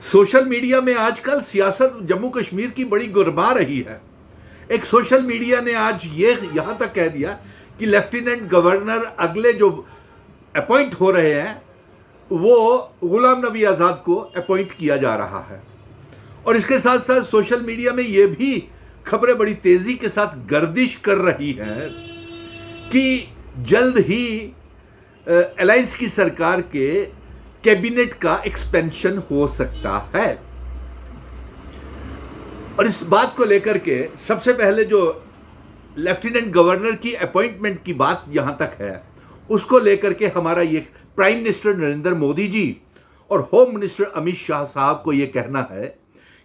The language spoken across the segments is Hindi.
सोशल मीडिया में आजकल सियासत जम्मू कश्मीर की बड़ी गुरमा रही है। एक सोशल मीडिया ने आज ये यहां तक कह दिया कि लेफ्टिनेंट गवर्नर अगले जो अपॉइंट हो रहे हैं वो गुलाम नबी आज़ाद को अपॉइंट किया जा रहा है। और इसके साथ साथ सोशल मीडिया में ये भी खबरें बड़ी तेजी के साथ गर्दिश कर रही हैं कि जल्द ही अलायंस की सरकार के कैबिनेट का एक्सपेंशन हो सकता है। और इस बात को लेकर के सबसे पहले जो लेफ्टिनेंट गवर्नर की अपॉइंटमेंट की बात यहां तक है, उसको लेकर के हमारा ये प्राइम मिनिस्टर नरेंद्र मोदी जी और होम मिनिस्टर अमित शाह साहब को ये कहना है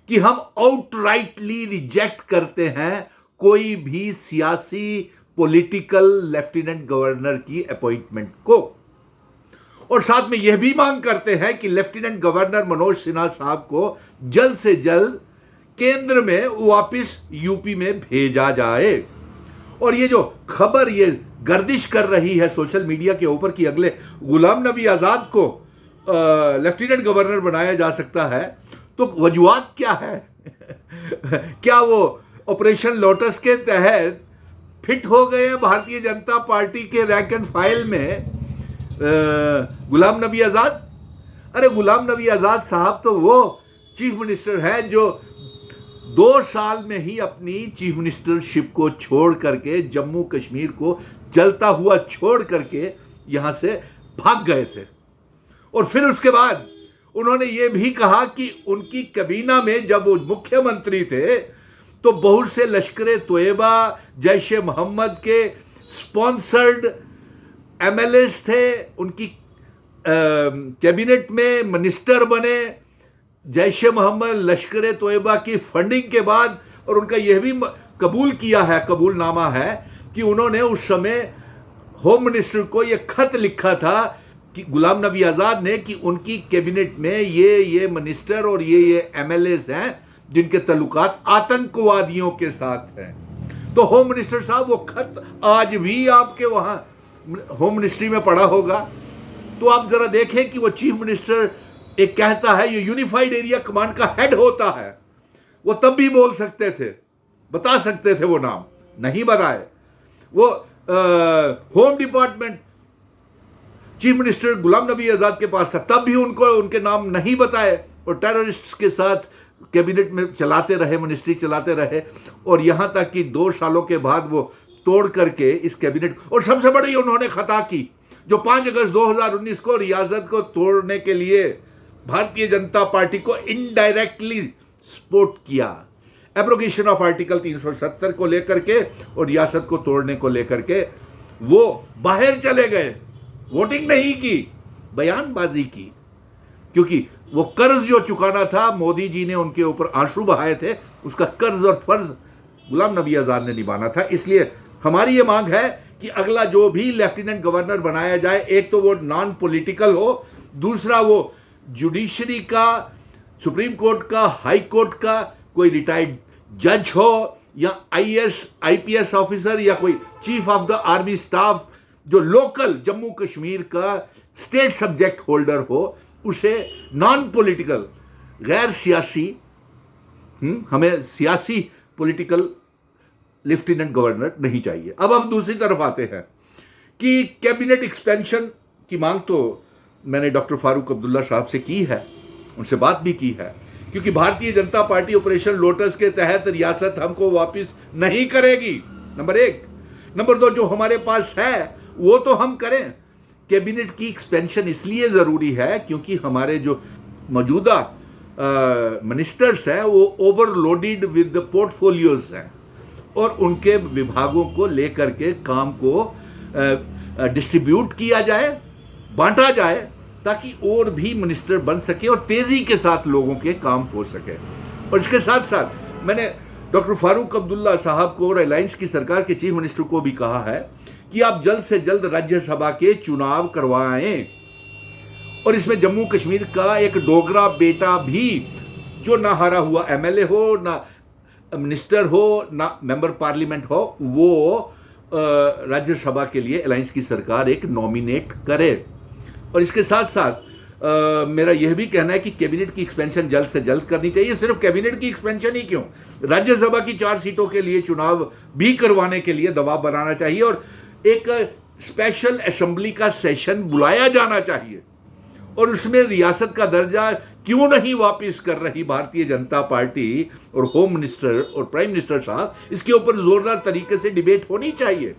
कि हम आउटराइटली रिजेक्ट करते हैं कोई भी सियासी पॉलिटिकल लेफ्टिनेंट गवर्नर की अपॉइंटमेंट को। और साथ में यह भी मांग करते हैं कि लेफ्टिनेंट गवर्नर मनोज सिन्हा साहब को जल्द से जल्द केंद्र में वापस यूपी में भेजा जाए। और ये जो खबर ये गर्दिश कर रही है सोशल मीडिया के ऊपर कि अगले गुलाम नबी आज़ाद को लेफ्टिनेंट गवर्नर बनाया जा सकता है, तो वजूहात क्या है? क्या वो ऑपरेशन लोटस के तहत फिट हो गए हैं भारतीय जनता पार्टी के रैंक एंड फाइल में गुलाम नबी आज़ाद? अरे गुलाम नबी आज़ाद साहब तो वो चीफ मिनिस्टर है जो 2 साल में ही अपनी चीफ मिनिस्टरशिप को छोड़ करके जम्मू कश्मीर को जलता हुआ छोड़ करके यहां से भाग गए थे। और फिर उसके बाद उन्होंने ये भी कहा कि उनकी कैबिना में जब वो मुख्यमंत्री थे तो बहुत से लश्कर तोयबा जैश ए मोहम्मद के स्पॉन्सर्ड एमएलएस थे, उनकी कैबिनेट में मिनिस्टर बने जैश ए मोहम्मद लश्कर तोयबा की फंडिंग के बाद। और उनका यह भी कबूल किया है, कबूलनामा है कि उन्होंने उस समय होम मिनिस्टर को यह खत लिखा था कि गुलाम नबी आज़ाद ने कि उनकी कैबिनेट में ये मिनिस्टर और ये एमएलएस हैं जिनके तल्लुकात आतंकवादियों के साथ हैं। तो होम मिनिस्टर साहब वो खत आज भी आपके वहां होम मिनिस्ट्री में पड़ा होगा। तो आप जरा देखें कि वो चीफ मिनिस्टर एक कहता है ये यूनिफाइड एरिया कमांड का हेड होता है, वो तब भी बोल सकते थे, बता सकते थे, वो नाम नहीं बताए। वो home department chief minister Ghulam Nabi Azad के पास था, तब भी उनको उनके नाम नहीं बताए और टेररिस्ट के साथ कैबिनेट में चलाते रहे, मिनिस्ट्री चलाते रहे। और यहां तक कि 2 सालों के बाद वो तोड़ करके इस कैबिनेट, और सबसे बड़ी उन्होंने खता की जो 5 अगस्त 2019 को रियासत को तोड़ने के लिए भारतीय जनता पार्टी को इनडायरेक्टली सपोर्ट किया, एब्रोगेशन ऑफ आर्टिकल 370 को लेकर के और रियासत को तोड़ने को लेकर के वो बाहर चले गए, वोटिंग नहीं की, बयानबाजी की, क्योंकि वो कर्ज जो चुकाना था मोदी जी ने उनके ऊपर आंसू बहाए थे, उसका कर्ज और फर्ज गुलाम नबी आज़ाद ने निभाना था। इसलिए हमारी ये मांग है कि अगला जो भी लेफ्टिनेंट गवर्नर बनाया जाए, एक तो वो नॉन पॉलिटिकल हो, दूसरा वो जुडिशरी का, सुप्रीम कोर्ट का, हाई कोर्ट का कोई रिटायर्ड जज हो या आईपीएस ऑफिसर या कोई chief of the army staff जो लोकल जम्मू कश्मीर का स्टेट सब्जेक्ट होल्डर हो, उसे नॉन पॉलिटिकल, गैर सियासी, हमें सियासी पॉलिटिकल लेफ्टिनेंट गवर्नर नहीं चाहिए। अब हम दूसरी तरफ आते हैं कि कैबिनेट एक्सपेंशन की मांग तो मैंने डॉक्टर फारूक अब्दुल्ला साहब से की है, उनसे बात भी की है, क्योंकि Bharatiya Janata party operation lotus के तहत रियासत हमको वापस नहीं करेगी, नंबर 1। नंबर 2, जो हमारे पास है वो तो हम करें। कैबिनेट की एक्सपेंशन इसलिए ज़रूरी है क्योंकि हमारे जो मौजूदा मिनिस्टर्स हैं वो ओवरलोडेड विद द पोर्टफोलियोज हैं और उनके विभागों को लेकर के काम को डिस्ट्रीब्यूट किया जाए, बांटा जाए, ताकि और भी मिनिस्टर बन सके और तेज़ी के साथ लोगों के काम हो सके। और इसके साथ साथ मैंने डॉक्टर फारूक अब्दुल्ला साहब को और अलायंस की सरकार के चीफ मिनिस्टर को भी कहा है कि आप जल्द से जल्द राज्यसभा के चुनाव करवाएं और इसमें जम्मू कश्मीर का एक डोगरा बेटा भी जो ना हारा हुआ एमएलए हो, ना मिनिस्टर हो, ना मेंबर पार्लियामेंट हो, वो राज्यसभा के लिए अलायंस की सरकार एक नॉमिनेट करे। और इसके साथ साथ मेरा यह भी कहना है कि कैबिनेट की एक्सपेंशन जल्द से जल्द करनी चाहिए। सिर्फ कैबिनेट की एक्सपेंशन ही क्यों, राज्यसभा की 4 सीटों के लिए चुनाव भी करवाने के लिए दबाव बनाना चाहिए और एक स्पेशल असेंबली का सेशन बुलाया जाना चाहिए और उसमें रियासत का दर्जा क्यों नहीं वापस कर रही भारतीय जनता पार्टी और होम मिनिस्टर और प्राइम मिनिस्टर साहब, इसके ऊपर जोरदार तरीके से डिबेट होनी चाहिए।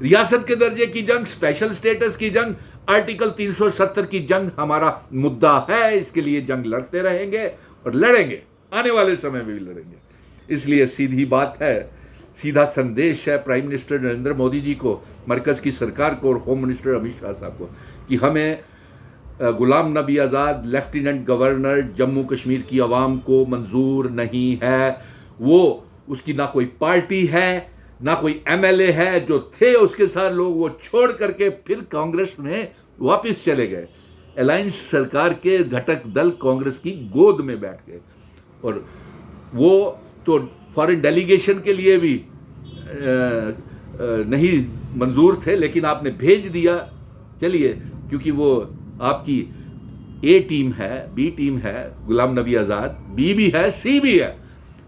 रियासत के दर्जे की जंग, स्पेशल स्टेटस की जंग, आर्टिकल 370 की जंग हमारा मुद्दा है। इसके लिए जंग लड़ते रहेंगे और लड़ेंगे, आने वाले समय में भी लड़ेंगे। इसलिए सीधी बात है, सीधा संदेश है प्राइम मिनिस्टर नरेंद्र मोदी जी को, मरकज की सरकार को और होम मिनिस्टर अमित शाह साहब को कि हमें गुलाम नबी आज़ाद लेफ्टिनेंट गवर्नर जम्मू कश्मीर की आवाम को मंजूर नहीं है। वो उसकी ना कोई पार्टी है ना कोई एमएलए है, जो थे उसके साथ लोग वो छोड़ करके फिर कांग्रेस में वापस चले गए। अलायंस सरकार के घटक दल कांग्रेस की गोद में बैठ गए और वो तो फॉरेन डेलीगेशन के लिए भी नहीं मंजूर थे, लेकिन आपने भेज दिया। चलिए, क्योंकि वो आपकी ए टीम है, बी टीम है, गुलाम नबी आज़ाद, बी भी है, सी भी है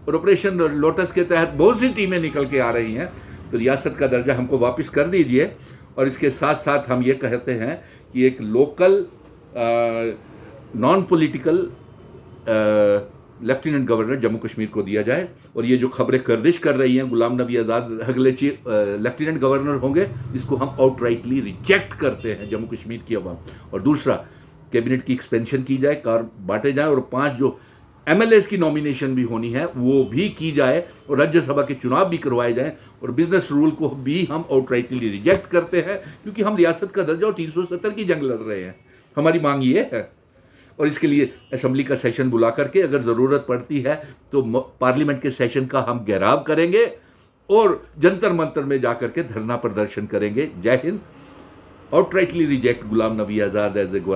और ऑपरेशन लोटस के तहत बहुत सी टीमें निकल के आ रही हैं। तो रियासत का दर्जा हमको वापस कर दीजिए और इसके साथ साथ हम ये कहते हैं कि एक local non political lieutenant governor Jammu Kashmir को दिया जाए। और ये जो खबरें गर्दिश कर रही हैं गुलाम नबी आज़ाद अगले लेफ्टिनेंट गवर्नर होंगे, इसको हम आउटराइटली रिजेक्ट करते हैं जम्मू कश्मीर की अवाम। और दूसरा, कैबिनेट की एक्सपेंशन की जाए, कार बांटे जाए और 5 जो एमएलए की नॉमिनेशन भी होनी है वो भी की जाए और राज्यसभा के चुनाव भी करवाए जाएं। और बिजनेस रूल को भी हम आउटराइटली रिजेक्ट करते हैं, क्योंकि हम रियासत का दर्जा और 370 की जंग लड़ रहे हैं। हमारी मांग ये है और इसके लिए असेंबली का सेशन बुला करके अगर ज़रूरत पड़ती है तो पार्लियामेंट के सेशन का हम घेराव करेंगे और जंतर मंतर में जाकर के धरना प्रदर्शन करेंगे। जय Hind. Outrightly reject Ghulam Nabi Azad as a